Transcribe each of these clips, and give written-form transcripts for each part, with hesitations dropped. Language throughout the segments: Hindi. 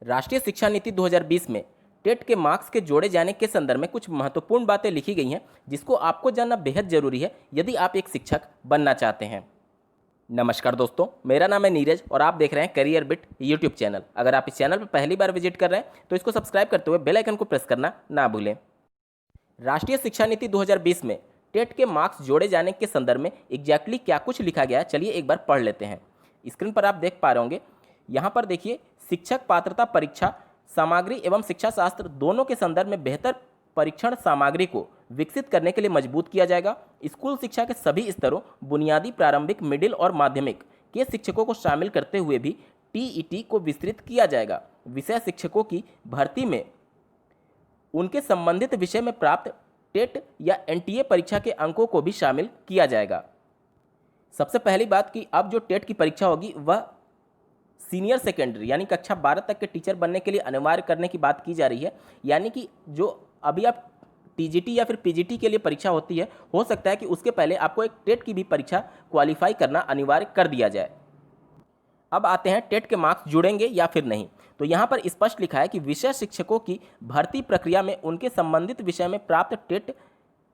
राष्ट्रीय शिक्षा नीति 2020 में टेट के मार्क्स के जोड़े जाने के संदर्भ में कुछ महत्वपूर्ण बातें लिखी गई हैं जिसको आपको जानना बेहद जरूरी है यदि आप एक शिक्षक बनना चाहते हैं। नमस्कार दोस्तों, मेरा नाम है नीरज और आप देख रहे हैं करियर बिट यूट्यूब चैनल। अगर आप इस चैनल पर पहली बार विजिट कर रहे हैं तो इसको सब्सक्राइब करते हुए बेल आइकन को प्रेस करना ना भूलें। राष्ट्रीय शिक्षा नीति 2020 में टेट के मार्क्स जोड़े जाने के संदर्भ में एग्जैक्टली क्या कुछ लिखा गया है, चलिए एक बार पढ़ लेते हैं। स्क्रीन पर आप देख पा रहे होंगे, यहाँ पर देखिए, शिक्षक पात्रता परीक्षा सामग्री एवं शिक्षा शास्त्र दोनों के संदर्भ में बेहतर परीक्षण सामग्री को विकसित करने के लिए मजबूत किया जाएगा। स्कूल शिक्षा के सभी स्तरों, बुनियादी, प्रारंभिक, मिडिल और माध्यमिक के शिक्षकों को शामिल करते हुए भी टीईटी को विस्तृत किया जाएगा। विषय शिक्षकों की भर्ती में उनके संबंधित विषय में प्राप्त टेट या एनटीए परीक्षा के अंकों को भी शामिल किया जाएगा। सबसे पहली बात कि अब जो टेट की परीक्षा होगी वह सीनियर सेकेंडरी यानी कक्षा 12 तक के टीचर बनने के लिए अनिवार्य करने की बात की जा रही है। यानी कि जो अभी आप टीजीटी या फिर पीजीटी के लिए परीक्षा होती है, हो सकता है कि उसके पहले आपको एक टेट की भी परीक्षा क्वालिफाई करना अनिवार्य कर दिया जाए। अब आते हैं टेट के मार्क्स जुड़ेंगे या फिर नहीं। तो यहाँ पर स्पष्ट लिखा है कि विषय शिक्षकों की भर्ती प्रक्रिया में उनके संबंधित विषय में प्राप्त टेट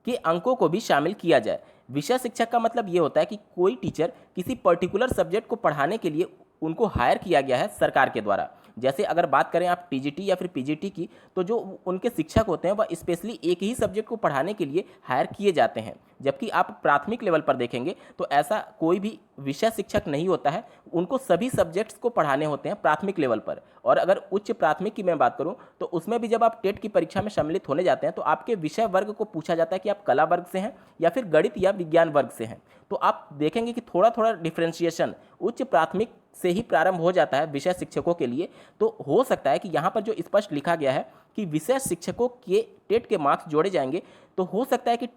के अंकों को भी शामिल किया जाए। विषय शिक्षक का मतलब ये होता है कि कोई टीचर किसी पर्टिकुलर सब्जेक्ट को पढ़ाने के लिए उनको हायर किया गया है सरकार के द्वारा। जैसे अगर बात करें आप टीजीटी या फिर पीजीटी की, तो जो उनके शिक्षक होते हैं वह स्पेशली एक ही सब्जेक्ट को पढ़ाने के लिए हायर किए जाते हैं। जबकि आप प्राथमिक लेवल पर देखेंगे तो ऐसा कोई भी विषय शिक्षक नहीं होता है, उनको सभी सब्जेक्ट्स को पढ़ाने होते हैं प्राथमिक लेवल पर। और अगर उच्च प्राथमिक की मैं बात करूं तो उसमें भी जब आप टेट की परीक्षा में सम्मिलित होने जाते हैं तो आपके विषय वर्ग को पूछा जाता है कि आप कला वर्ग से हैं या फिर गणित या विज्ञान वर्ग से हैं। तो आप देखेंगे कि थोड़ा थोड़ा डिफ्रेंशिएशन उच्च प्राथमिक से ही प्रारंभ हो जाता है विषय शिक्षकों के लिए। तो हो सकता है कि यहाँ पर जो स्पष्ट लिखा गया है कि विषय शिक्षकों के टेट के मार्क्स जोड़े जाएंगे, तो हो सकता है कि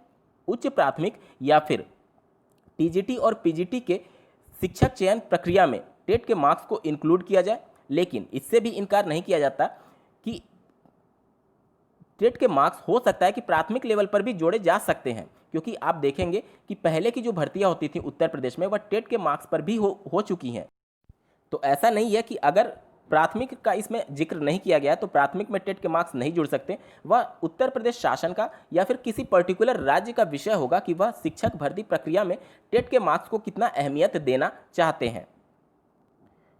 उच्च प्राथमिक या फिर टीजीटी और पीजीटी के शिक्षक चयन प्रक्रिया में टेट के मार्क्स को इंक्लूड किया जाए। लेकिन इससे भी इनकार नहीं किया जाता कि टेट के मार्क्स हो सकता है कि प्राथमिक लेवल पर भी जोड़े जा सकते हैं, क्योंकि आप देखेंगे कि पहले की जो भर्तियां होती थी उत्तर प्रदेश में वह टेट के मार्क्स पर भी हो चुकी हैं। तो ऐसा नहीं है कि अगर प्राथमिक का इसमें जिक्र नहीं किया गया तो प्राथमिक में टेट के मार्क्स नहीं जुड़ सकते। वह उत्तर प्रदेश शासन का या फिर किसी पर्टिकुलर राज्य का विषय होगा कि वह शिक्षक भर्ती प्रक्रिया में टेट के मार्क्स को कितना अहमियत देना चाहते हैं।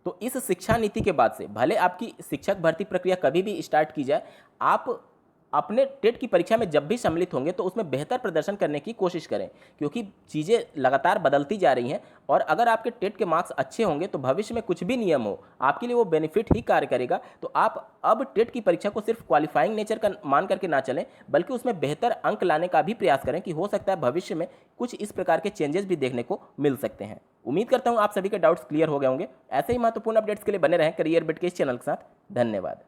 तो इस शिक्षा नीति के बाद से भले आपकी शिक्षक भर्ती प्रक्रिया कभी भी स्टार्ट की जाए, आप अपने टेट की परीक्षा में जब भी सम्मिलित होंगे तो उसमें बेहतर प्रदर्शन करने की कोशिश करें, क्योंकि चीज़ें लगातार बदलती जा रही हैं। और अगर आपके टेट के मार्क्स अच्छे होंगे तो भविष्य में कुछ भी नियम हो आपके लिए वो बेनिफिट ही कार्य करेगा। तो आप अब टेट की परीक्षा को सिर्फ क्वालिफाइंग नेचर का मान करके ना चलें, बल्कि उसमें बेहतर अंक लाने का भी प्रयास करें कि हो सकता है भविष्य में कुछ इस प्रकार के चेंजेस भी देखने को मिल सकते हैं। उम्मीद करता हूँ आप सभी के डाउट्स क्लियर हो गए होंगे। ऐसे ही महत्वपूर्ण अपडेट्स के लिए बने रहें करियर बिट के इस चैनल के साथ। धन्यवाद।